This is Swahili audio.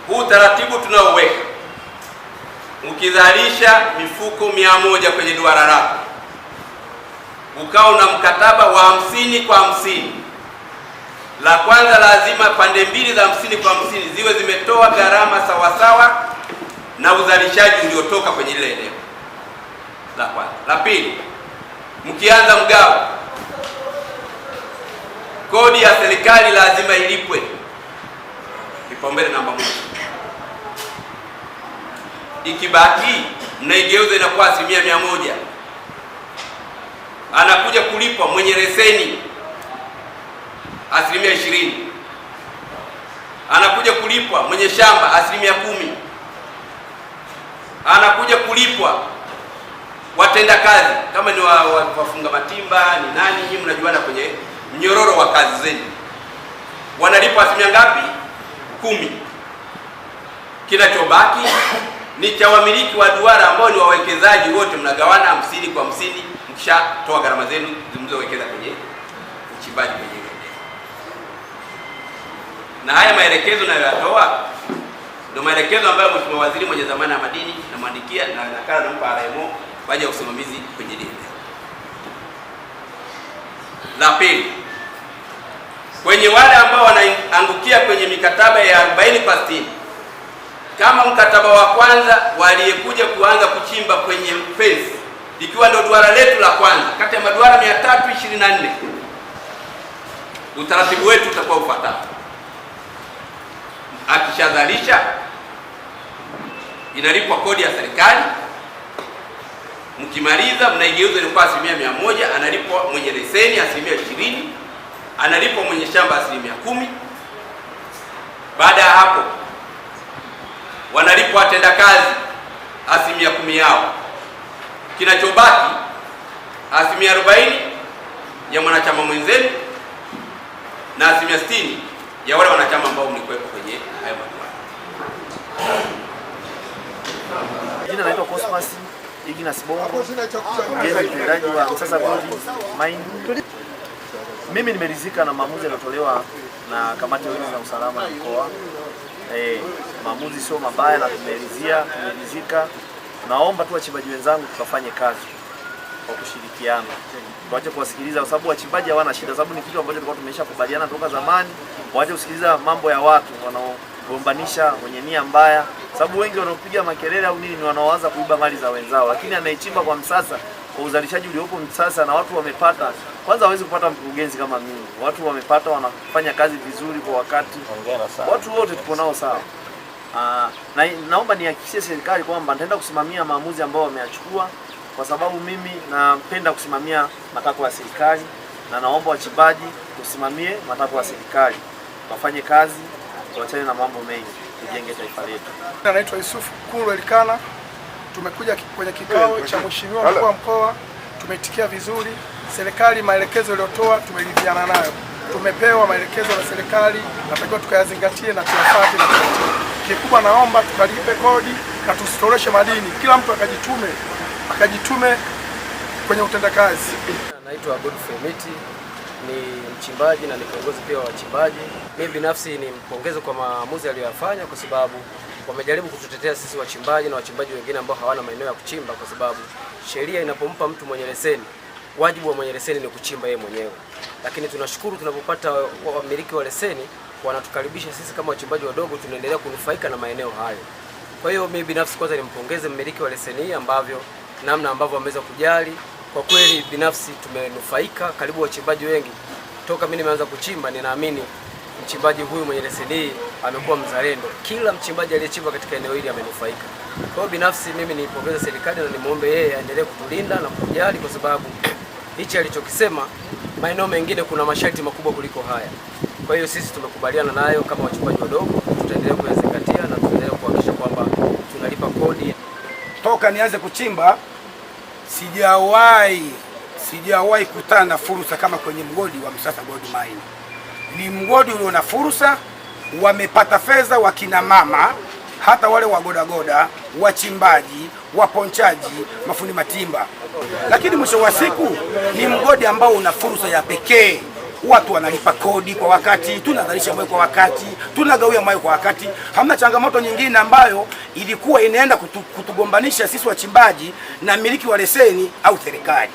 huu taratibu tunaoweka, ukizalisha mifuko 100 kwenye duara lako, ukao na mkataba wa 50 kwa 50, la kwanza lazima pande mbili za 50 kwa 50 ziwe zimetoa gharama sawasawa na uzalishaji uliotoka kwenye ile eneo. La kwanza. La pili, mkianza mgao, kodi ya serikali lazima ilipwe. Kipaumbele namba 1. Ikibaki mnaigeuza inakuwa 100%. Anakuja kulipwa mwenye leseni 20%. Anakuja kulipwa mwenye shamba 10%. Anakuja kulipwa watenda kazi, kama ni wafunga matimba, ni nani, nyinyi mnajuana kwenye mnyororo wa kazi zenu. Wanalipwa asilimia ngapi? 10. Kinachobaki ni cha wamiliki wa duara ambao ni wawekezaji wote, mnagawana 50 kwa 50 mkishatoa gharama zenu zilizowekeza kwenye uchimbaji kwenye eneo. Na haya maelekezo nayoyatoa ndio maelekezo ambayo Mheshimiwa Waziri mwenye dhamana ya madini namwandikia na nakala nampa RMO kwa ajili ya usimamizi kwenye eneo. La pili, kwenye wale ambao wanaangukia kwenye mikataba ya 40 kwa 60, kama mkataba wa kwanza waliyekuja kuanza kuchimba kwenye fence, ikiwa ndio duara letu la kwanza kati ya maduara 324, utaratibu wetu utakuwa ufuatao. Akishazalisha inalipwa kodi ya serikali, mkimaliza mnaigeuza inakuwa 100%. Analipwa mwenye leseni 20%, analipwa mwenye shamba 10%. Baada ya hapo wanalipwa watenda kazi 10% yao. Kinachobaki 40% ya mwanachama mwenzenu na 60% ya wale wanachama ambao mlikuwepo kwenye hayo maduara. Jina naitwa Cosmas Ignas Bongo, mkurugenzi mtendaji wa Msasa Gold Mine. Mimi nimeridhika na maamuzi yaliyotolewa na kamati ya ulinzi na usalama ya mkoa. Maamuzi sio mabaya na tumeridhika. Naomba tu wachimbaji wenzangu tukafanye kazi kwa kushirikiana. Tuache kuwasikiliza kwa sababu wachimbaji hawana shida, sababu ni kitu ambacho tulikuwa tumeshakubaliana toka zamani. Waache kusikiliza mambo ya watu wanaogombanisha wenye nia mbaya, sababu wengi wanaopiga makelele au nini ni wanaoanza kuiba mali za wenzao. Lakini anayechimba kwa Msasa, kwa uzalishaji uliopo Msasa na watu wamepata, kwanza hawezi kupata mkurugenzi kama mimi. Watu wamepata, wanafanya kazi vizuri kwa wakati. Watu wote tuko nao sawa. Na naomba nihakikishie serikali kwamba nitaenda kusimamia maamuzi ambayo wameyachukua, kwa sababu mimi napenda kusimamia matakwa ya serikali, na naomba wachimbaji kusimamie matakwa ya serikali. Wafanye kazi, tuachane na mambo mengi, tujenge taifa letu. Naitwa Yusufu Kulu Elikana. Tumekuja kwenye kikao cha Mheshimiwa Mkuu wa Mkoa, tumetikia vizuri. Serikali maelekezo iliyotoa tumeridhiana nayo. Tumepewa maelekezo na serikali, natakiwa tukayazingatie na tuyafuate na tuyatii. Kikubwa naomba tukalipe kodi na tusitoleshe madini. Kila mtu akajitume kwenye utendakazi. Naitwa Godfrey Miti, ni mchimbaji na ni kiongozi pia wa wachimbaji. Mimi binafsi ni mpongeze kwa maamuzi aliyoyafanya, kwa sababu wamejaribu kututetea sisi wachimbaji na wachimbaji wengine ambao hawana maeneo ya kuchimba, kwa sababu sheria inapompa mtu mwenye leseni, wajibu wa mwenye leseni ni kuchimba yeye mwenyewe. Lakini tunashukuru tunapopata wamiliki wa leseni wanatukaribisha sisi kama wachimbaji wadogo, tunaendelea kunufaika na maeneo hayo. Kwa hiyo mimi binafsi kwanza nimpongeze mmiliki wa leseni hii namna ambavyo ameweza kujali. Kwa kweli binafsi tumenufaika, karibu wachimbaji wengi. Toka mimi nimeanza kuchimba, ninaamini mchimbaji huyu mwenye leseni hii amekuwa mzalendo. Kila mchimbaji aliyechimba katika eneo hili amenufaika. Kwa hiyo binafsi mimi nipongeze serikali na nimuombe yeye aendelee kutulinda na kujali, kwa sababu hichi alichokisema, maeneo mengine kuna masharti makubwa kuliko haya. Kwa hiyo sisi tumekubaliana nayo kama wachimbaji wadogo, tutaendelea kuyazingatia na tutaendelea kuhakikisha kwamba tunalipa kodi. Toka nianze kuchimba sijawahi kutana na fursa kama kwenye mgodi wa Msasa Gold Mine. Ni mgodi ulio na fursa, wamepata fedha wakina mama, hata wale wagodagoda, wachimbaji, waponchaji, mafundi matimba. Lakini mwisho wa siku ni mgodi ambao una fursa ya pekee. watu wanalipa kodi kwa wakati, tunazalisha mawe kwa wakati, tunagawia mawe kwa wakati. Hamna changamoto nyingine ambayo ilikuwa inaenda kutugombanisha sisi wachimbaji na miliki wa leseni au serikali.